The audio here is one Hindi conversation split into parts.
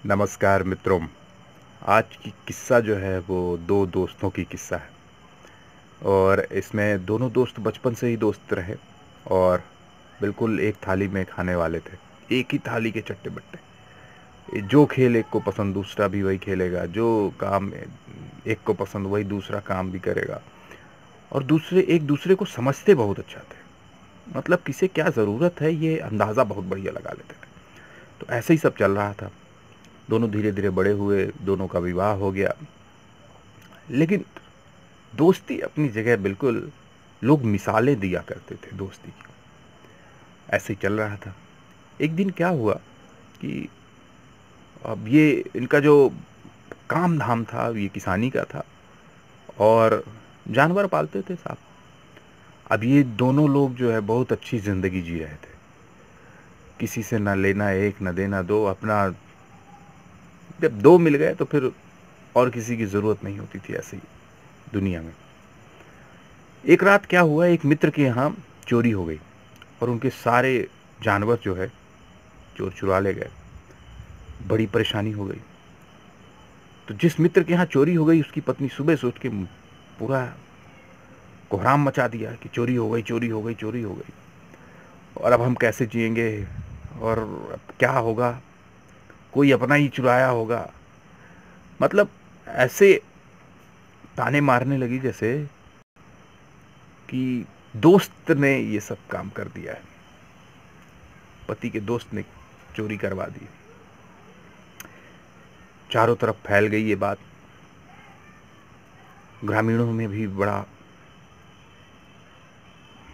नमस्कार मित्रों। आज की किस्सा जो है वो दो दोस्तों की किस्सा है और इसमें दोनों दोस्त बचपन से ही दोस्त रहे और बिल्कुल एक थाली में खाने वाले थे। एक ही थाली के चट्टे बट्टे। जो खेल एक को पसंद दूसरा भी वही खेलेगा, जो काम एक को पसंद वही दूसरा काम भी करेगा और दूसरे एक दूसरे को समझते बहुत अच्छा थे। मतलब किसे क्या ज़रूरत है ये अंदाज़ा बहुत बढ़िया लगा लेते थे। तो ऐसे ही सब चल रहा था। दोनों धीरे धीरे बड़े हुए, दोनों का विवाह हो गया। लेकिन दोस्ती अपनी जगह बिल्कुल, लोग मिसालें दिया करते थे दोस्ती की। ऐसे ही चल रहा था। एक दिन क्या हुआ कि अब ये इनका जो काम धाम था ये किसानी का था और जानवर पालते थे साहब। अब ये दोनों लोग जो है बहुत अच्छी ज़िंदगी जी रहे थे। किसी से ना लेना एक ना देना दो। अपना जब दो मिल गए तो फिर और किसी की ज़रूरत नहीं होती थी ऐसे ही दुनिया में। एक रात क्या हुआ, एक मित्र के यहाँ चोरी हो गई और उनके सारे जानवर जो है चोर चुरा ले गए। बड़ी परेशानी हो गई। तो जिस मित्र के यहाँ चोरी हो गई उसकी पत्नी सुबह से उठ के पूरा कोहराम मचा दिया कि चोरी हो गई, चोरी हो गई, चोरी हो गई और अब हम कैसे जिएंगे और अब क्या होगा, कोई अपना ही चुराया होगा। मतलब ऐसे ताने मारने लगी जैसे कि दोस्त ने ये सब काम कर दिया है, पति के दोस्त ने चोरी करवा दी। चारों तरफ फैल गई ये बात। ग्रामीणों में भी बड़ा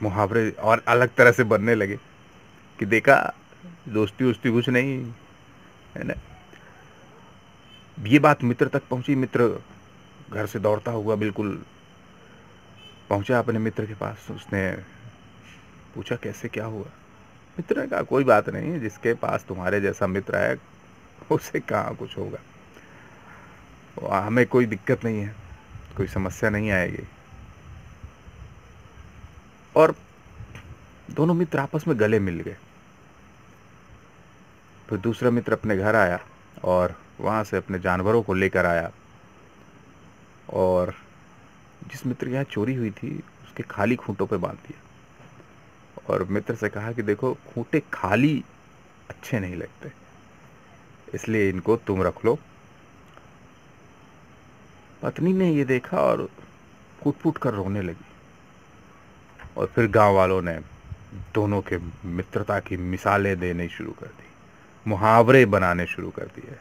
मुहावरे और अलग तरह से बनने लगे कि देखा, दोस्ती वोस्ती कुछ नहीं है ना। ये बात मित्र तक पहुंची। मित्र घर से दौड़ता हुआ बिल्कुल पहुंचा अपने मित्र के पास। उसने पूछा कैसे क्या हुआ। मित्र ने कहा कोई बात नहीं, जिसके पास तुम्हारे जैसा मित्र है उसे कहाँ कुछ होगा, हमें कोई दिक्कत नहीं है, कोई समस्या नहीं आएगी। और दोनों मित्र आपस में गले मिल गए। फिर दूसरा मित्र अपने घर आया और वहाँ से अपने जानवरों को लेकर आया और जिस मित्र के यहाँ चोरी हुई थी उसके खाली खूंटों पे बांध दिया और मित्र से कहा कि देखो, खूंटे खाली अच्छे नहीं लगते, इसलिए इनको तुम रख लो। पत्नी ने ये देखा और फूट फूट कर रोने लगी और फिर गांव वालों ने दोनों के मित्रता की मिसालें देनी शुरू कर दी, मुहावरे बनाने शुरू कर दिए।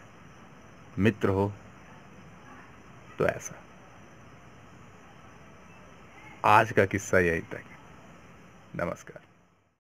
मित्र हो तो ऐसा। आज का किस्सा यहीं तक। नमस्कार।